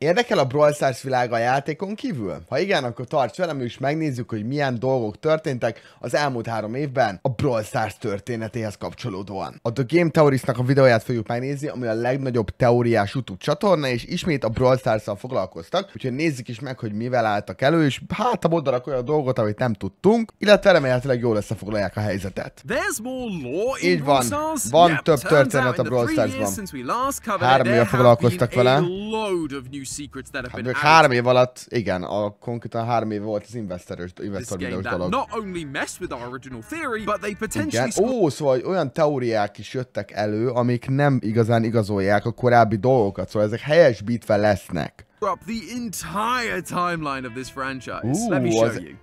Érdekel a Brawl Stars világa a játékon kívül? Ha igen, akkor tarts velem, és megnézzük, hogy milyen dolgok történtek az elmúlt 3 évben a Brawl Stars történetéhez kapcsolódóan. A The Game Theoristnak a videóját fogjuk megnézni, ami a legnagyobb teóriás YouTube csatorna, és ismét a Brawl Stars-szal foglalkoztak, úgyhogy nézzük is meg, hogy mivel álltak elő, és hát a moddanak olyan dolgot, amit nem tudtunk, illetve remélhetőleg jól összefoglalják a helyzetet. Így van több történet a Brawl Stars-ban. 3 éve foglalkoztak vele. Hát még 3 év alatt, igen, konkrétan 3 év volt az investor videós dolog. Igen. Szóval olyan teóriák is jöttek elő, amik nem igazán igazolják a korábbi dolgokat, szóval ezek helyesbítve lesznek. Az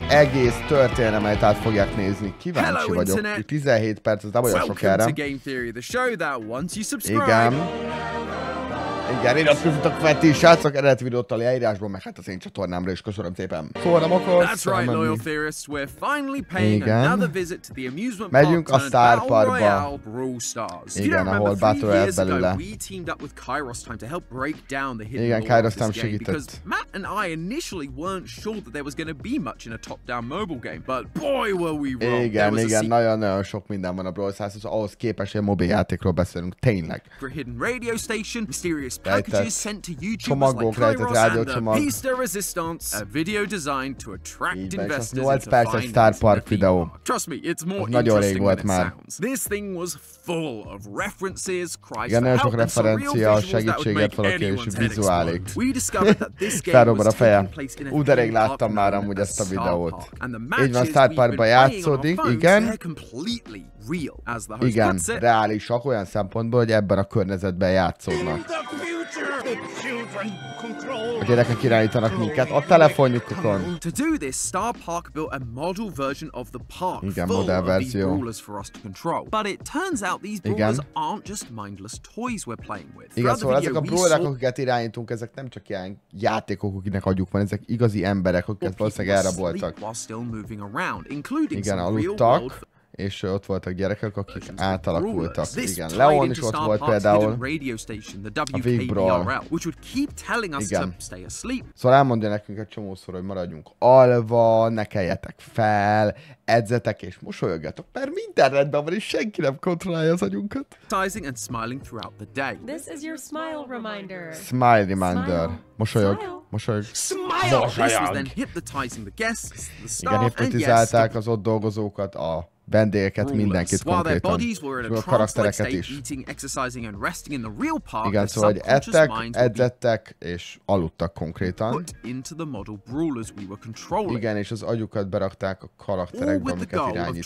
egész történelmet át fogják nézni. Kíváncsi vagyok. 17 perc, az nem olyan sok erre. Igen. Igen, iratkozzatok fel ti, srácok, eredeti videót a leírásban, meg hát az én csatornámra is köszönöm szépen. Szóval nem akarsz elmenni. Igen. Megyünk a Star Parkba. Igen, ahol Battle Royale belőle. Igen, Kairos nem segített. Igen, nagyon-nagyon sok minden van a Brawl Stars, ahhoz képest, hogy a mobil játékról beszélünk, tényleg. Packages sent to YouTubers like Kairos and the piece de resistance, a video designed to attract investors into finding Star Park video. Trust me, it's more interesting than it sounds. This thing was full of references, cries for help, and some real visuals that would make anyone's head explode. We discovered that this game was taking place in a theme park known as Star Park, and the matches we've been playing on our phones, they're completely real, as the host puts it. Reálisak olyan szempontból, hogy ebben a környezetben játszódnak. A gyerekek irányítanak minket a telefonjukon. Igen, modellverzió. Igen, szóval ezek a brawlerek, akiket irányítunk, ezek nem csak ilyen játékok, akinek agyuk van, ezek igazi emberek, akiket valószínűleg elraboltak. Igen, aludtak. És ott voltak gyerekek, akik átalakultak. Igen, Leon is ott volt például. A Big Brawl. Igen. Szóval elmondja nekünk egy csomószor, hogy maradjunk alva, ne keljetek fel, edzetek és mosolyogjatok, mert minden rendben van, és senki nem kontrollálja az agyunkat. Smile reminder. Mosolyog. Mosolyog. Mosolyog. Igen, hipnotizálták az ott dolgozókat, a vendégeket, mindenkit konkrétan, és a karaktereket is. Igen, szóval, hogy ettek, edzettek, és aludtak konkrétan. Igen, és az agyukat berakták a karakterekbe, amiket irányítunk.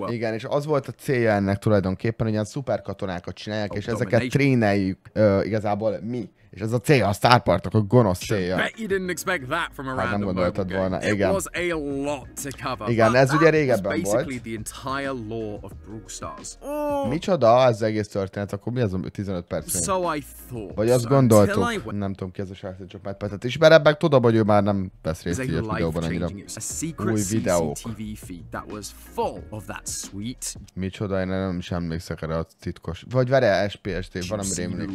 Igen, és az volt a célja ennek tulajdonképpen, hogy ilyen szuperkatonákat csinálják, és ezeket tréneljük igazából mi. És ez a célja a Star Parknak, a gonosz célja. Hát nem gondoltad volna, igen. Igen, ez ugye régebben volt. Micsoda az egész történet, akkor mi az a 15 perc? Vagy azt gondoltuk, nem tudom ki ez a srác, csak megpetet ismerem, meg tudom, hogy ő már nem vesz részt így a videóban annyira. Új videók. Micsoda, én nem is emlékszek erre a titkos. Vagy várjál, SPST, valami rémlik.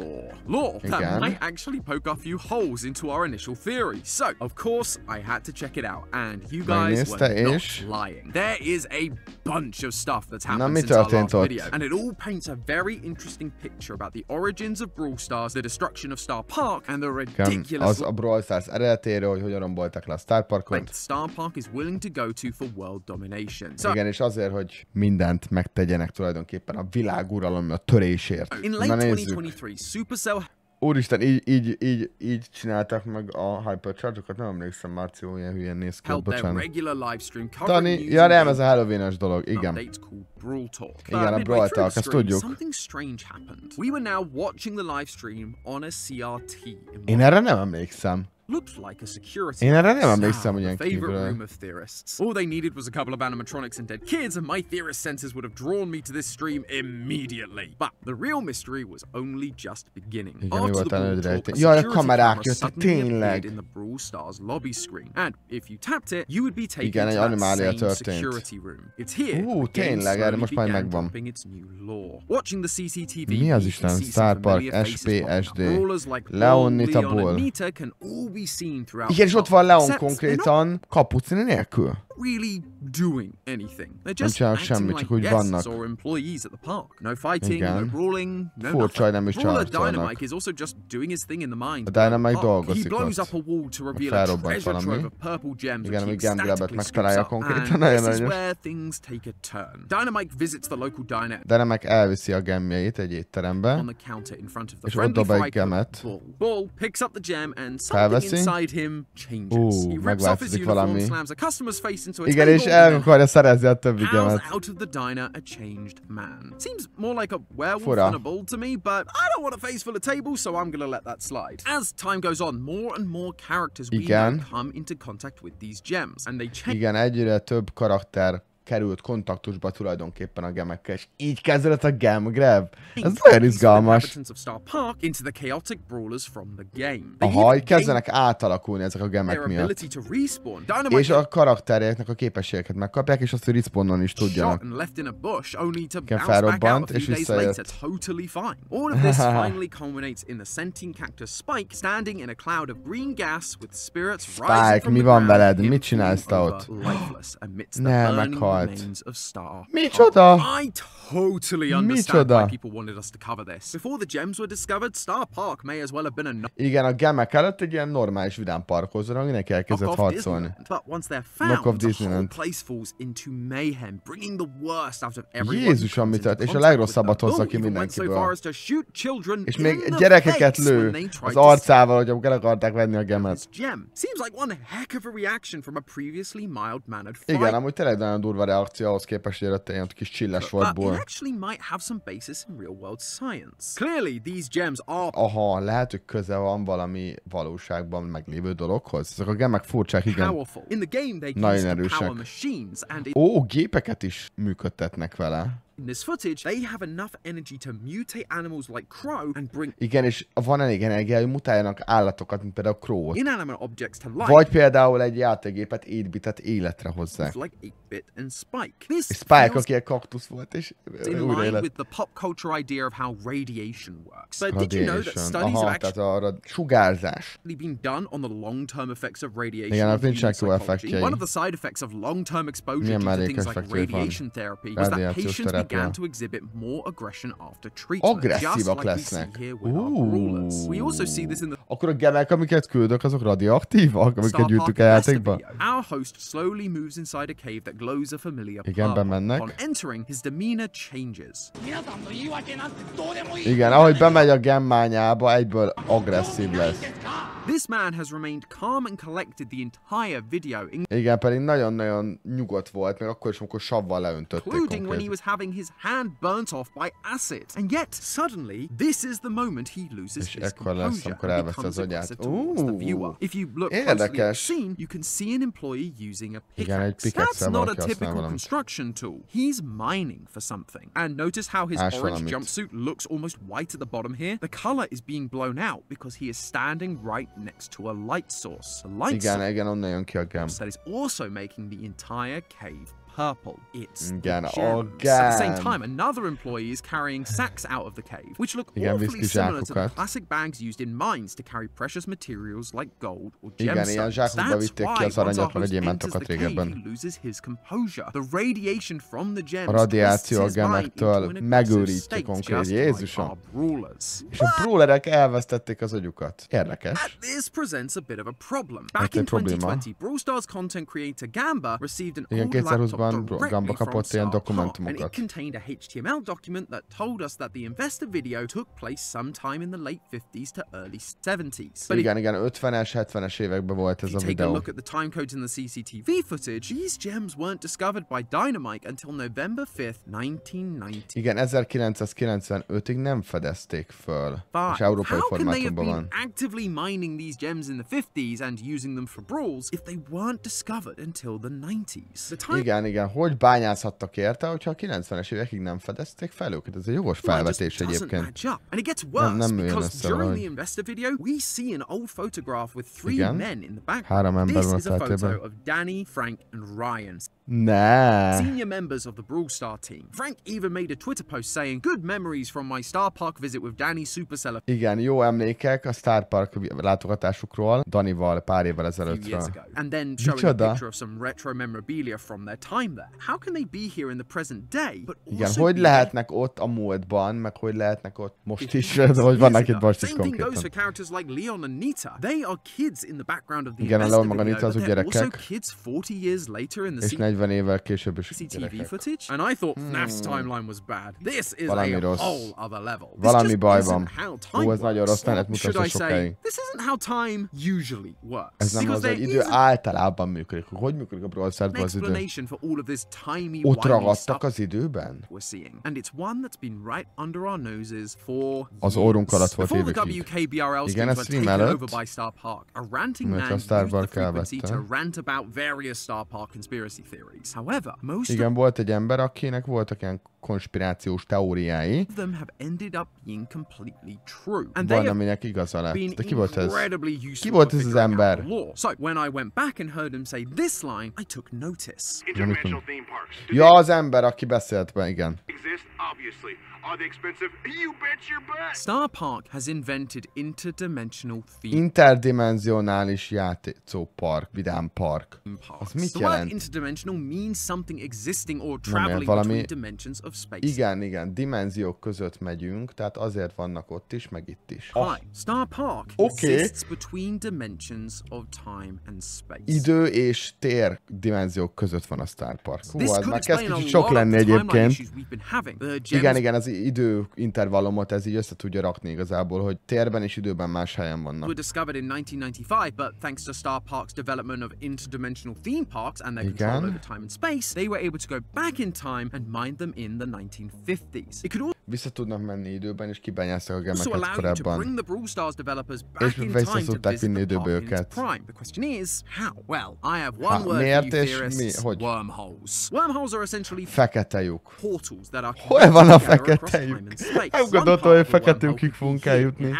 Igen. Actually poke a few holes into our initial theory. So, of course, I had to check it out, and you guys were not lying. There is a bunch of stuff that's happened since our last video, and it all paints a very interesting picture about the origins of Brawl Stars, the destruction of Star Park, and the ridiculous... Az a Brawl Stars eredetéről, hogy hogyan romboltak le a Star Parkot. Star Park is willing to go to for world domination. So, igen, és azért, hogy mindent megtegyenek tulajdonképpen a világuralom, a törésért. In late 2023, Supercell... Úristen, így csinálták meg a Hypercharge-okat, nem emlékszem, Márció ilyen hülyen néz ki, bocsánat. Tani, ja nem, ez a Halloween-es dolog, igen. Igen, a Brawl Talk, ezt tudjuk. We were now watching the live stream on a CRT. Én erre nem emlékszem. Én erre nem emlékszem, hogy ilyen kívülről. All they needed was a couple of animatronics and dead kids, and my theorist senses would have drawn me to this stream immediately. But the real mystery was only just beginning. After the Brawl talk, a security camera suddenly appeared in the Brawl Stars lobby screen, and if you tapped it, you would be taken to that same security room. It's here the game slowly began dropping its new lore. Watching the CCTV, mi az Isten? Star Park, SP, SD, Leon, Nita, Bull. Igen, és ott van Leon konkrétan kapucni nélkül. Really doing anything. They're just nem semmit, csak úgy vannak. or employees at the park. No fighting, no brawling, no furcsa, hogy nem is Brawler csarcolnak. Dynamite is also just doing his thing in the mind. A Dynamite dolgozik He blows ott. up a wall to reveal a Felrobbant treasure trove valami. of purple gems Igen, which amíg he Gamgrabet statically megtalálja scoops up. konkrétan, And nagyon this is aranyos. where things take a turn. Dynamite visits the local diner. Dynamite elviszi a gemjeit egy étterembe, On the counter in front of the és ott friendly dob egy fry gemet. Bull. Bull picks up the gem and something Felveszi. inside him changes. He rips off his megváltozik uniform, valami. slams a customer's face into a Igen, és table, el and akarja szerezni a többi howls gemet. out of the diner a changed man. Seems more like a werewolf Fura. than a bull to me, but I don't want a face full of tables, so I'm gonna let that slide. As time goes on, more and more characters we know come into contact with these gems, and they change. Igen, egyre több karakter került kontaktusba tulajdonképpen a gemekkel, és így kezdődött a Gem Grab. Ez nagyon izgalmas. Aha, így kezdenek átalakulni ezek a gemek miatt. És a karakterjeknek a képességeket megkapják, és azt, hogy respawnon is tudjanak. Igen, felrobbant, és visszajött. Spike, mi van veled? Mit csinálsz te ott? Ne, meghalt. Micsoda? I totally understand why people wanted us to cover this. Before the gems were discovered, Star Park may as well have been a igen, a gemek előtt egy ilyen normális vidám parkozóra, mindenki elkezdett harcolni. But once they're found, the whole place falls into mayhem, bringing the worst out of everyone. Jézusom, mit tört, és a legrosszabbat hozza ki mindenkiből. És még gyerekeket lő az arcával, hogy el akarták venni a gemet. Igen, amúgy tényleg nagyon durva reakció ahhoz képest, hogy előtte ilyen kis csilles volt ból. Aha, lehet, hogy köze van valami valóságban meglévő dologhoz. Ezek a gemek furcsák, igen. Nagyon erősek. Ó, gépeket is működtetnek vele. In this footage, they have enough energy to mutate animals like Crow and bring... Igen, és van elég energia, hogy mutáljanak állatokat, mint például Crow-ot. Inanimate objects to life. Vagy például egy játékgépet, 8-bitet életre hozzák. Like 8-bit and Spike. This Spike, aki egy kaktusz volt, és újra élet. With the pop culture idea of how radiation works. But did you know that studies aha, have tehát a sugárzás. been done on the long-term effects of radiation? Igen, hát nincsenek jó effektjei. One of the side effects of long-term exposure to things like radiation therapy was that patients began to exhibit more aggression after treatment. Agresszívak lesznek. We also see this in the... Akkor a gemek, amiket küldök, azok radioaktívak, amiket gyűjtük a játékba? Our host slowly moves inside a cave that glows a familiar igen, bemennek. On entering, his demeanor changes. Igen, ahogy bemegy a gemmányába, egyből agresszív lesz. This man has remained calm and collected the entire video. Igen, pedig nagyon-nagyon nyugodt volt, még akkor is, amikor savval leöntötték including when he was having his hand burnt off by acid. And yet, suddenly, this is the moment he loses his composure and becomes aggressive towards the viewer. If you look closely at the scene, you can see an employee using a pickaxe. That's not a typical construction tool. He's mining for something. And notice how his orange jumpsuit looks almost white at the bottom here? The color is being blown out because he is standing right next to a light source. A light source that is also making the entire cave purple. It's gems. At the same time, another employee is carrying sacks out of the cave, which look awfully similar to the plastic bags used in mines to carry precious materials like gold or gemstones. That's why once our host enters the cave, he loses his composure. The radiation from the gems twists his mind into an aggressive state, just like our brawlers. És a brawlerek elvesztették az agyukat. Érdekes. This presents a bit of a problem. Back in 2020, Brawl Stars content creator Gamba received an old laptop van, Gamba kapott ilyen dokumentumokat. And it contained a HTML document that told us that the investor video took place sometime in the late 50s to early 70s. Igen, 50-es, 70-es években volt ez a videó. Take a look at the time codes in the CCTV footage. These gems weren't discovered by Dynamite until November 5th, 1990. Igen, 1995-ig nem fedezték föl. És európai formátumban van. Actively mining these gems in the 50s and using them for brawls if they weren't discovered until the 90s. Igen, hogy bányázhattak érte, hogyha a 90-es évekig nem fedezték fel őket? Ez egy jogos felvetés egyébként. Nem jön össze valahogy. Igen, 3 ember van a feltében. Ne. Senior members of the Brawl Star team. Frank even made a Twitter post saying, "Good memories from my Star Park visit with Danny Supercell." Igen, jó emlékek a Star Park látogatásukról Danival pár évvel ezelőttről. And then showing a picture of some retro memorabilia from their time there. How can they be here in the present day? Igen, hogy lehetnek ott a múltban, meg hogy lehetnek ott most is, hogy vannak itt most is konkrétan. Same thing goes for characters like Leon and Nita. They are kids in the background of the igen, a Leon meg a Nita azok gyerekek. Kids 40 years later in the 40 évvel később is CCTV footage, and I thought FNAF's timeline was bad. This is valami a rossz. whole other level. Valami baj van. Hú, ez nagyon rossz, ne lehet mutatni sokáig. This isn't how time usually works. Ez nem az, hogy idő általában működik. Hogy működik a Brawl Starsban az idő? Ott ragadtak az időben? And it's one that's been right under our noses for az orrunk alatt volt évekig. Igen, ez stream előtt, mert a Star Park elvette. Igen, volt egy ember, akinek voltak ilyen konspirációs teóriái. Van, aminek igaza lett. De ki volt ez? Ki volt ez az ember? Ja, az ember, aki beszélt be, igen. Are they expensive? You bet your butt! Star Park has invented interdimensional theme. Interdimensionális játszópark, vidámpark. Az mit jelent? Interdimensional means something existing or traveling between dimensions of space. Igen, dimenziók között megyünk, tehát azért vannak ott is, meg itt is. Hi, Star Park exists between dimensions of time and space. Idő és tér dimenziók között van a Star Park. Hú, az már kezd kicsit sok lenni egyébként. Igen, az időintervallumot ez így össze tudja rakni igazából, hogy térben és időben más helyen vannak. Were discovered in 1995, but thanks to Star Park's development of interdimensional theme parks and their control over time and space, they were able to go back in time and mine them in the 1950s. It could vissza tudnak menni időben, és kibányáztak a gemeket korábban. És vissza tudták vinni időbe őket. Miért és mi? Hogy? Fekete lyuk. Hol van a fekete lyuk? Nem gondoltam, hogy fekete lyukig fogunk eljutni.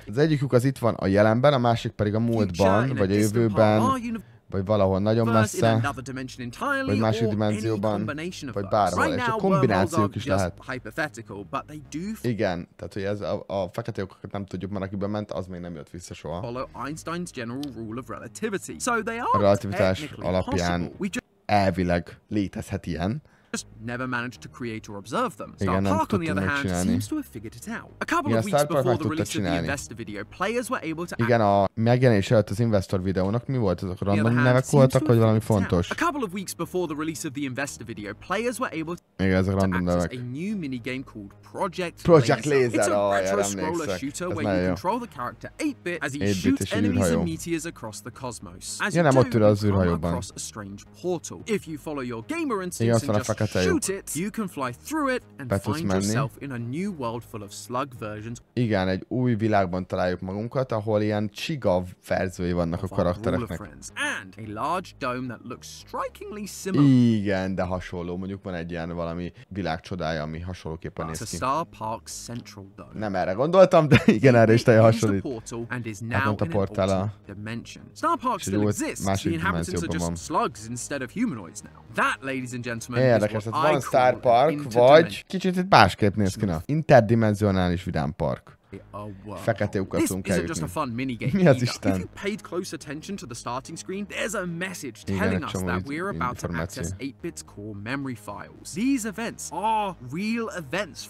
Az egyik lyuk az itt van a jelenben, a másik pedig a múltban, vagy a jövőben. Vagy valahol nagyon messze, vagy másik dimenzióban, vagy bárhol, és a kombinációk is lehet. Igen, tehát hogy ez a fekete lyukokat nem tudjuk, mert akiben ment, az még nem jött vissza soha. A relativitás alapján elvileg létezhet ilyen. Never managed to create or observe them. Star Park, on the other hand, seems to have figured it out. A couple of weeks before the release of the Investor video, players were able to... Igen, a megjelenés előtt az Investor videónak mi volt? Azok random nevek voltak, vagy valami fontos? A couple of weeks before the release of the Investor video, players were able igen, ezek random to nevek. access a new minigame called Project Laser. It's a retro-scroller shooter where you control the character 8-bit as he shoots enemies and meteors across the cosmos. As you do, you come across a strange portal. If you follow your gamer instincts and just shoot it, you can fly through it and find yourself in a new world full of slug versions. Igen, egy új világban találjuk magunkat, ahol ilyen csiga verziói vannak a karaktereknek. And a large dome that looks strikingly similar. Igen, de hasonló. Mondjuk van egy ilyen valami világcsodája, ami hasonlóképpen néz ki. Nem erre gondoltam, de igen, erre is teljesen hasonlít. Átment a portál Star Park still exists. The inhabitants are just slugs instead of humanoids now. That, ladies and gentlemen, is what I Star Park, vagy kicsit itt másképp néz ki, na. Interdimensionális vidámpark. Fekete lyukat tudunk eljutni. Mi az Isten? Igen, egy csomó információ.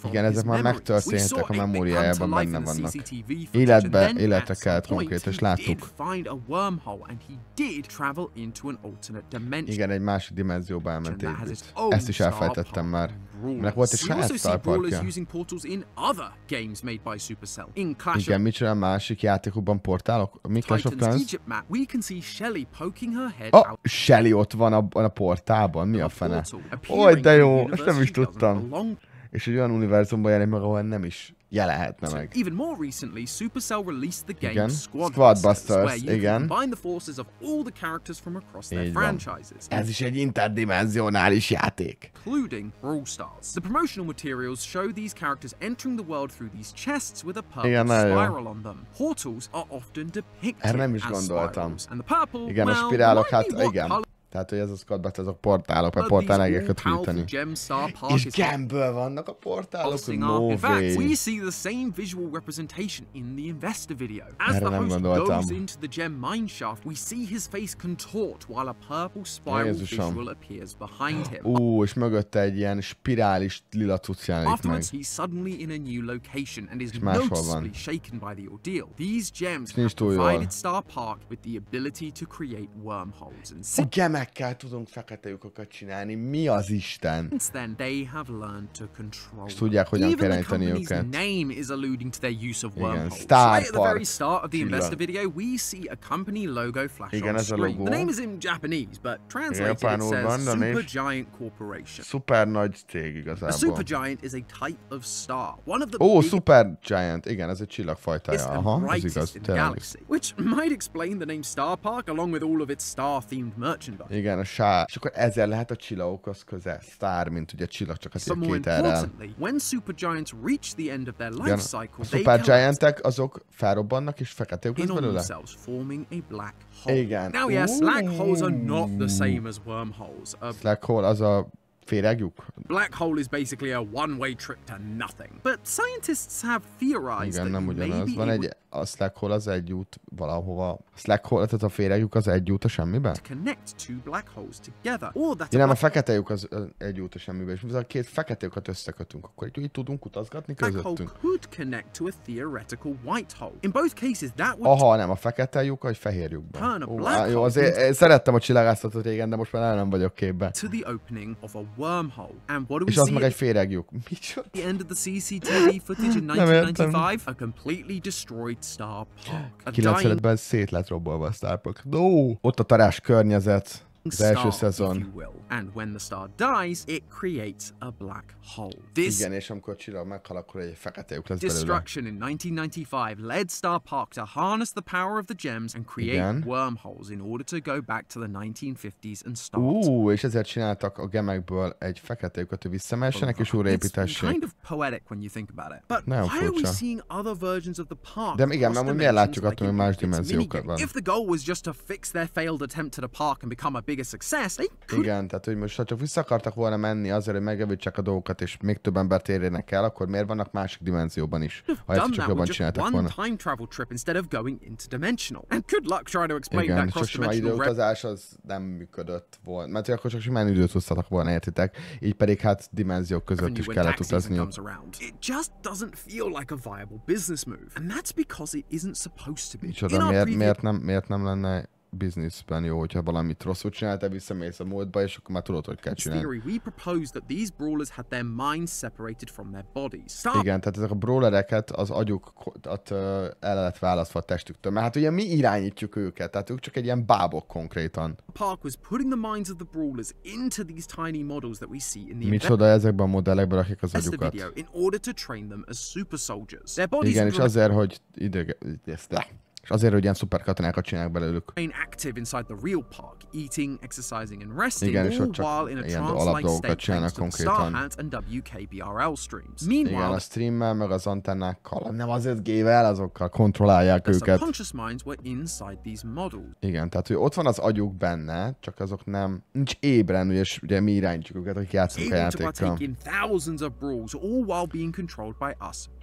Igen, ezek már megtörténtek, a memóriájában benne vannak. Életre kelt konkrét, és láttuk. Igen, egy másik dimenzióba elment épít. Ezt is elfelejtettem már. Mert volt egy saját Star Parkja. Igen, micsoda másik játékokban portálok? Mik a sok pénz? Shelly ott van a portálban, mi a fene? Oj, de jó, ezt nem is tudtam. És egy olyan univerzumban jelenik meg, ahol nem is jelenhetne meg. Igen, Squadbusters, igen. Így van. Ez is egy interdimensionális játék. Igen, nagyon jó. Erre nem is gondoltam. Igen, a spirálok, hát igen. Tehát, hogy ez a Squadbusters, azok portálok, mert portál egeket hűteni. És gemből vannak a portálok, no way. Erre nem gondoltam. Jézusom. És mögötte egy ilyen spirális lila cucc jelenik meg. És máshol van. És nincs túl jól. A gemekkel tudunk fekete lyukokat csinálni, mi az Isten? És tudják, hogyan kell irányítani őket. Igen, Star Park. Igen, ez a logó. Japánul van, de szuper nagy cég igazából. Ó, Supergiant, igen, ez egy csillagfajtája. Aha, ez igaz, tényleg. Igen, a sár. És akkor ezzel lehet a csillagokhoz közel. Star, mint ugye csillag, csak az ilyen két errel. Igen, a Supergiantek azok felrobbannak és fekete lyuk lesz belőle. Igen. Black hole az a féreglyuk? Black hole is basically a one-way trip to nothing. But scientists have theorized that ugyanaz. Van egy, a Black hole az egy út valahova. A Black hole, tehát a féreglyuk az egy út a semmibe? Nem, a fekete lyuk az egy út a semmibe. És mivel a két fekete lyukat összekötünk, akkor így tudunk utazgatni közöttünk. Aha, nem, a fekete lyuk, vagy fehér lyukban. Jó, azért szerettem a csillagászatot régen, de most már nem vagyok képben. És az meg egy féreglyuk. Micsoda? Nem értem. 95-ben szét lett robbolva a Star Park. No! Ott a tarás környezet. Az első szezon. Igen, és amikor a csillag meghal, akkor egy fekete lyuk lesz belőle. Destruction in 1995 led Star Park to harness the power of the gems and create wormholes in order to go back to the 1950s and start. És ezért csináltak a gemekből egy fekete lyukat, hogy visszamessenek és újraépítessék. Kind of poetic when you think about it. But why are we seeing other versions of the park? De igen, mert miért látjuk attól, hogy más dimenziókat van? If the goal was just to fix their failed attempt at a park and become a bigger success, igen, tehát hogy most ha csak vissza akartak volna menni azért, hogy megjavítsák a dolgokat és még több embert érjenek el, akkor miért vannak másik dimenzióban is? Ha ezt csak jobban csináltak volna. Igen, csak sima időutazás az nem működött volna. Mert akkor csak simán időt hoztatok volna, értitek? Így pedig hát dimenziók között is kellett utazniuk. Micsoda, miért nem lenne bizniszben jó, hogyha valamit rosszul csináltál, visszamész a módba, és akkor már tudod, hogy kell csinálni. Igen, tehát ezek a brawlereket az agyukat el lehet választva a testüktől, mert hát ugye mi irányítjuk őket, tehát ők csak egy ilyen bábok konkrétan. Micsoda ezekben a modellekben rakják az agyukat. Igen, és azért, hogy és azért, hogy ilyen szuper katonákat csinálják belőlük. Igen, és ott csak ilyen alapdolgokat csinálnak konkrétan. Igen, a streammel, meg az antennákkal, nem az 5G-vel, azokkal kontrollálják őket. Igen, tehát hogy ott van az agyuk benne, csak azok nem, nincs ébren, és ugye mi irányítjuk őket, akik játszunk a játékkal.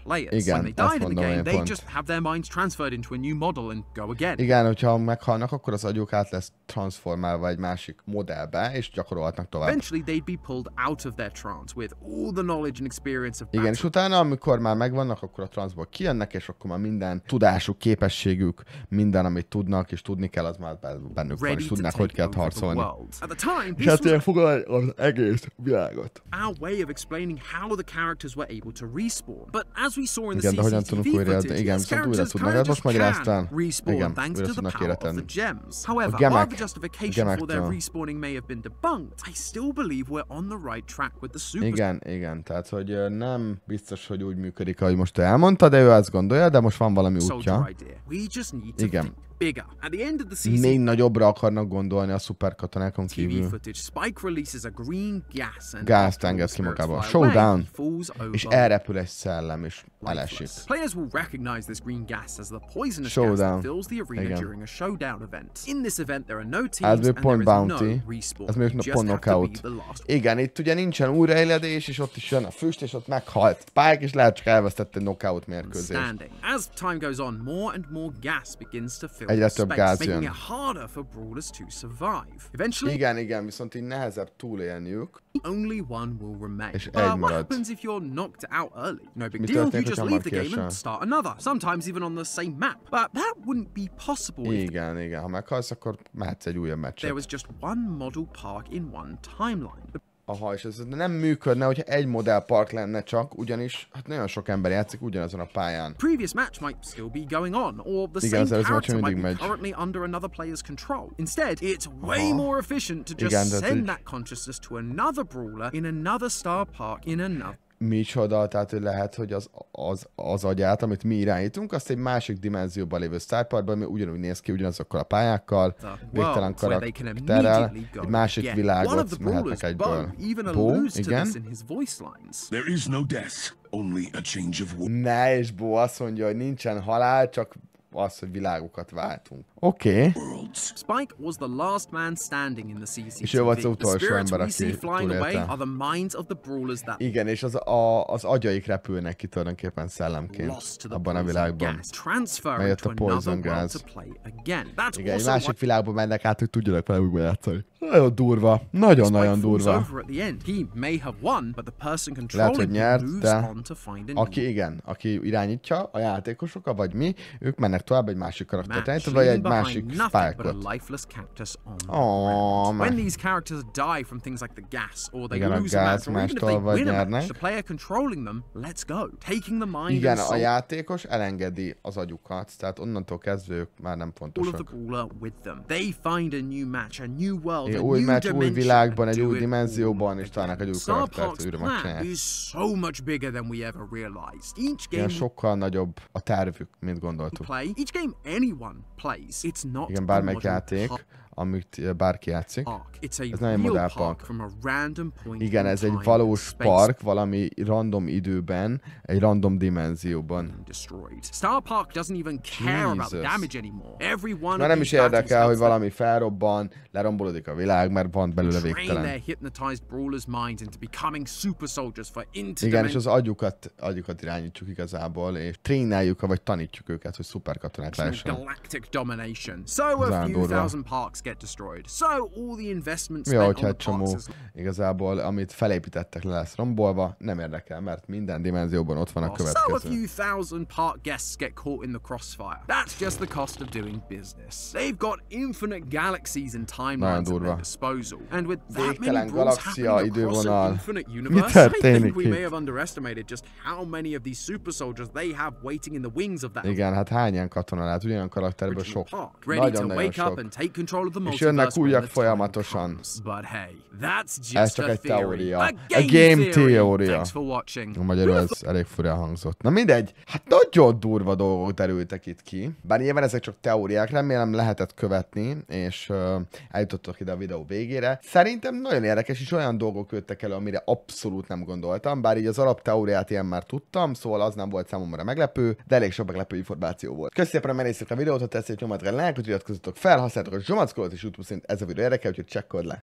players. When they died in the game, they just have their minds transferred into a new model and go again. Igen, hogyha meghalnak, akkor az agyuk át lesz transformálva egy másik modellbe, és gyakorolhatnak tovább. Eventually they'd be pulled out of their trance with all the knowledge and experience of battle. Igen, és utána, amikor már megvannak, akkor a transzból kijönnek, és akkor már minden tudásuk, képességük, minden, amit tudnak, és tudni kell, az már bennük van, és tudnak, hogy kell harcolni. És hát ilyen foglalni az egész világot. Our way of explaining how the characters were able to respawn. But as we saw in the Igen, de hogyan CCTV tudunk újra, footage, igen, viszont újra tudnak, hát most magyaráztál. Igen, thanks újra to the tudnak power of the életenni. gems. However, while the justification for their respawning may have been debunked, I still believe we're on the right track with the super. Igen, tehát hogy nem biztos, hogy úgy működik, ahogy most elmondta, de ő azt gondolja, de most van valami útja. Igen. Még nagyobbra akarnak gondolni a szuperkatonákon kívül. Gázt enged ki magába. Showdown! És elrepül egy szellem, és elesik. Showdown. Igen. Ez még pont bounty. Ez még pont knockout. Igen, itt ugye nincsen újraéledés, és ott is jön a füst, és ott meghalt Spike, és lehet csak elvesztette egy knockout mérkőzést. Egyre több gáz jön. Igen, viszont így nehezebb túlélniük. És egy marad. Mi történik, hogyha már későn? Igen, ha meghalsz, akkor mehetsz egy újabb meccset. Aha, és ez nem működne, hogyha egy modellpark lenne csak, ugyanis hát nagyon sok ember játszik ugyanazon a pályán. Igen, az előző meccsen mindig megy. Instead, it's way more efficient to just send that consciousness to another brawler in another star park in another. Micsoda, tehát hogy lehet, hogy az agyát, amit mi irányítunk, azt egy másik dimenzióban lévő sztárparkban, ami ugyanúgy néz ki, ugyanazokkal a pályákkal, végtelen karakterrel, egy másik világot mehetnek egyből. Bo, igen. Ne, és Bo azt mondja, hogy nincsen halál, csak az, hogy világokat váltunk. Oké. Spike was the last man standing in the CCTV. És ő volt az utolsó ember, aki túlélte. Igen, és az agyaik repülnek ki tulajdonképpen szellemként abban a világban. Megjött a poison gáz. Igen, egy másik világban mennek át, hogy tudjanak vele újra játszani. Nagyon durva. Nagyon-nagyon durva. Lehet, hogy nyert, de aki irányítja a játékosokat, vagy mi, ők mennek tovább egy másik karaktert, vagy egy másik Spike-ot. Igen, a gázmástól vagy nyernek. Igen, a játékos elengedi az agyukat, tehát onnantól kezdve ők már nem fontosak. Új meccs, új világban, egy új dimenzióban, és találnak egy új karaktert, újra megcsinálják. Igen, sokkal nagyobb a tervük, mint gondoltuk. Igen, bármelyik játék, amit bárki játszik. Ez nem egy modellpark. Igen, ez egy valós park, valami random időben, egy random dimenzióban. Már nem is érdekel, hogy valami felrobban, lerombolódik a világ, mert van belőle végtelen. Igen, és az agyukat irányítjuk igazából, és tréneljük, vagy tanítjuk őket, hogy szuperkatonák lehessenek. Mi ahogy egy csomó igazából, amit felépítettek, le lesz rombolva, nem érdekel, mert minden dimenzióban ott van a következő. Nagyon durva. Végtelen galaxia, idővonal. Mi történik itt? Igen, hát hány ilyen katona lehet, ugyanolyan karakterből sok. Nagyon-nagyon sok. És jönnek újak folyamatosan. Ez csak egy teória. Egy game teória. Magyarul ez elég furán hangzott. Na mindegy, hát nagyon durva dolgok derültek itt ki. Bár nyilván ezek csak teóriák, remélem lehetett követni, és eljutottak ide a videó végére. Szerintem nagyon érdekes, és olyan dolgok jöttek elő, amire abszolút nem gondoltam, bár így az alapteóriát ilyen már tudtam, szóval az nem volt számomra meglepő, de elég sok meglepő információ volt. Köszönöm szépen, hogy megnéztétek a videót, ha tetszett, nyomjátok rá lájkot, iratkozzatok fel, használjátok a Zsomac kódot, és YouTube szerint ez a videó érdekel, úgyhogy csekkold le.